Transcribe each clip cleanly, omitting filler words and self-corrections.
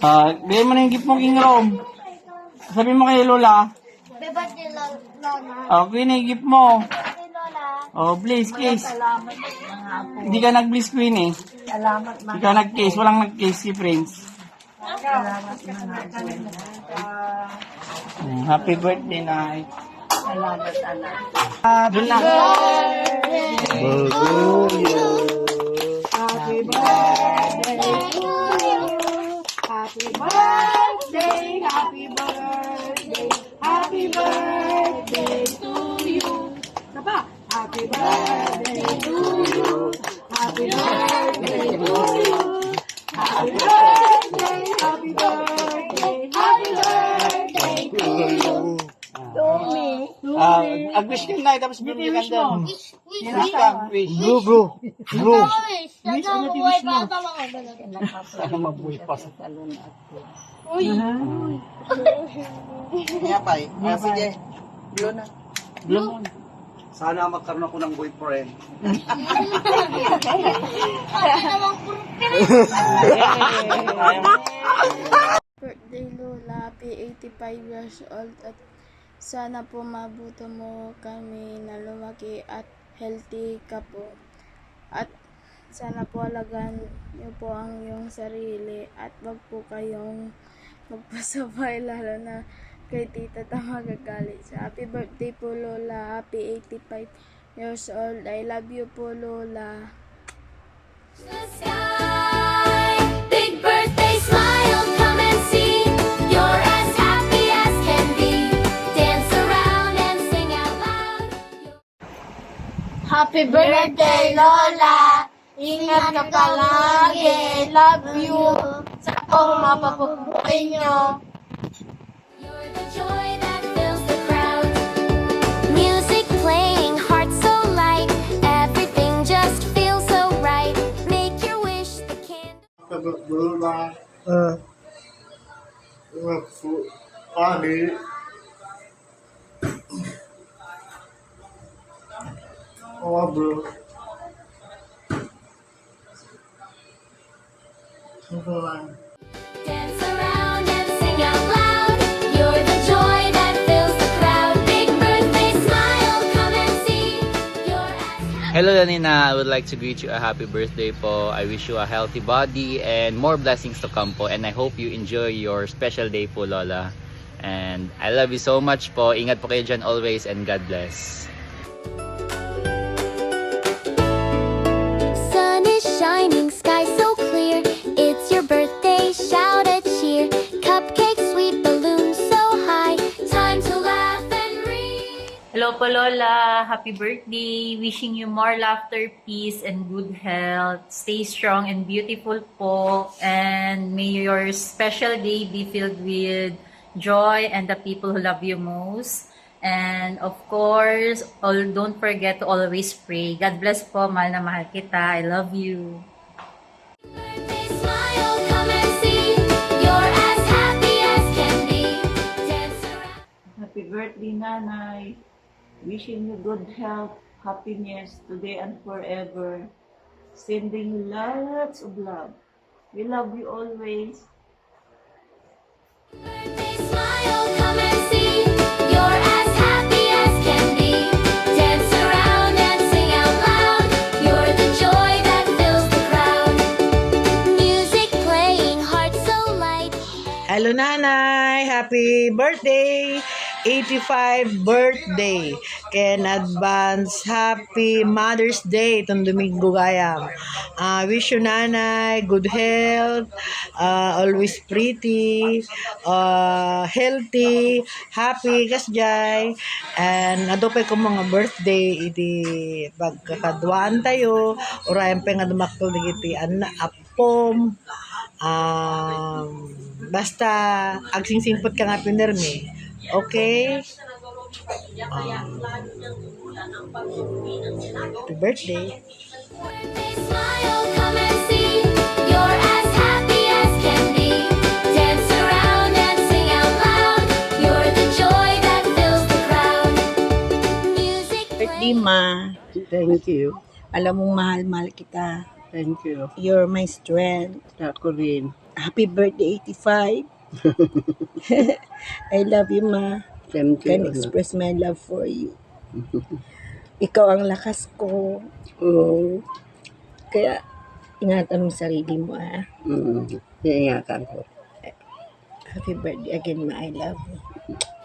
Bigyan mo na yung gift mong King Rom. Sabi mo kay Lola. Happy birthday, Lola. Okay na yung gift mo. Happy Lola. Oh, please, kiss. Salamat mga apo. Hindi ka nag-bliss queen eh. Salamat mga Hindi ka nag-kiss. Walang nag-kiss si Prince. Salamat mga apo. Happy birthday, Nay. Salamat anak. Doon na. Happy birthday to you. Happy birthday, happy birthday, happy birthday to you. Sapa? Happy birthday to you. Happy birthday to you. Happy birthday, happy birthday, happy birthday to you. To me.Ag-wish ka na, tapos bibigyan ka doon. Wish. Wish ka, wish. Bro. Wish. Sana buhay pa ako. Sana mabuhay pa sa salon at Uy. Kaya pa eh. Sige. Blue na. Blue. Sana magkaroon ako ng boyfriend. Birthday Lola, happy 85 years old at sana po mabuto mo kami na lumaki at healthy ka po. At sana po alagaan niyo po ang iyong sarili at wag po kayong magpasabay lalo na kay tita ta magagalit. So, happy birthday po Lola, happy 85 years old. I love you po Lola. The sky, big birthday smile, come and see. You're as happy as can be. Dance around and sing out loud. Happy birthday, Lola. Ingat ka palagi. Love you. Sa akong mapapabuhay nyo. You're the joy that fills the crowd. Music playing, heart so light. Everything just feels so right. Make your wish, the candle. Blue na. Ani. Oh, bro. Dance around and sing out loud. You're the joy that fills the crowd. Big birthday smile, come and see. You're as Hello Lanina, I would like to greet you a happy birthday po. I wish you a healthy body and more blessings to come po. And I hope you enjoy your special day po Lola. And I love you so much po. Ingat po kayo dyan always and God bless. sun is shining, sky so clear. It's your birthday, shout a cheer. Cupcakes, sweet balloons so high. Time to laugh and read. Hello po Lola, happy birthday. Wishing you more laughter, peace, and good health. Stay strong and beautiful po. And may your special day be filled with joy and the people who love you most. And of course, don't forget to always pray. God bless po, mahal na mahal kita. I love you. Birthday smile, come and see. You're as happy as can be. Dance around. Happy birthday, Nanay. Wishing you good health, happiness today and forever. Sending you lots of love. We love you always. Birthday smile, come and see. You're as happy as can be. Dance around and sing out loud. You're the joy that fills the crowd. Music playing, heart so light. Hello Nanay! Happy birthday! 85 birthday! Can advance Happy Mother's Day itong Domingo Gayam. Wish you Nanay good health, always pretty, healthy, happy kasjay, and adopay ko mga birthday iti pagkakadwaan tayo urayan pa nga dumakto digiti apom. Basta agsingsingpot ka nga pinermi. Okay? Happy birthday. Birthday smile, come and see. You're as happy as can be. Dance around and sing out loud. You're the joy that fills the crowd. Music Birthday, Ma. Thank you. Alam mong mahal-mahal kita. Thank you. You're my strength. Ako rin. Happy birthday, 85. I love you, Ma. Thank Can you. express my love for you. Ikaw ang lakas ko. Oo. Kaya, ingatan mo sarili mo, ah. Iingatan ko. Happy birthday again, Ma. I love you.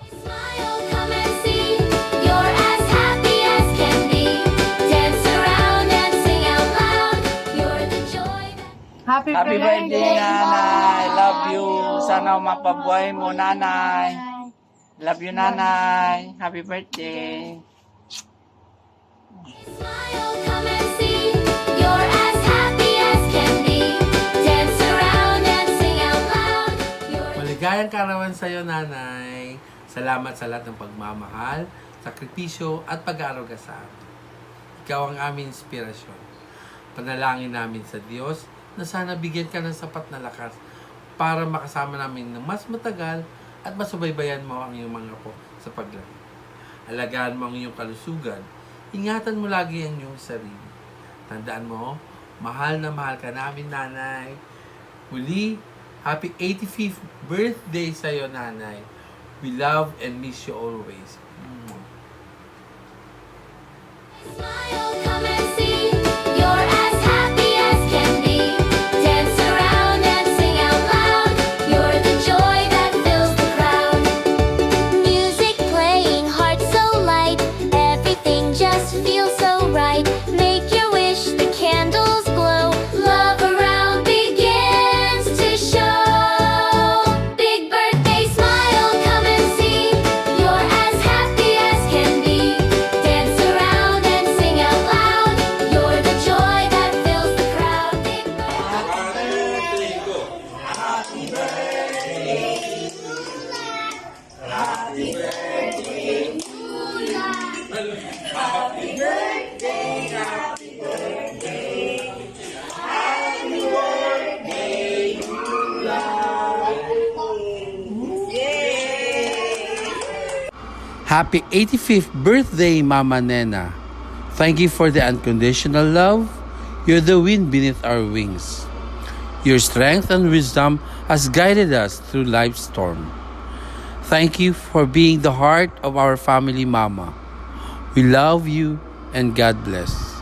Smile, come and see. You're as happy as can be. Dance around and sing out loud. You're the joy that... Happy birthday, nanay. Love you. Sana mapabuhay mo, nanay. Love you, nanay. Happy birthday. Smile, come and see. You're as happy as can be. Dance around and sing out loud. You're the Maligayang karawan sa iyo, nanay. Salamat sa lahat ng pagmamahal, sakripisyo at pag-aaruga sa amin. Ikaw ang aming inspirasyon. Panalangin namin sa Diyos na sana bigyan ka ng sapat na lakas para makasama namin ng mas matagal at masubaybayan mo ang iyong mga apo sa paglago. Alagaan mo ang iyong kalusugan. Ingatan mo lagi ang iyong sarili. Tandaan mo, mahal na mahal ka namin, nanay. Muli, happy 85th birthday sa iyo, nanay. We love and miss you always. smile, come and see. You're as happy as can be. Dance around and sing out loud. You're the joy that fills the crowd. Music playing, heart so light. Everything just feels so right. Make your wish, the candles glow. Love around begins to show. Big birthday smile, come and see. You're as happy as can be. Dance around and sing out loud. You're the joy that fills the crowd. Big birthday. Happy 85th birthday, Mama Nena. Thank you for the unconditional love. You're the wind beneath our wings. Your strength and wisdom has guided us through life's storm. Thank you for being the heart of our family, Mama. We love you and God bless.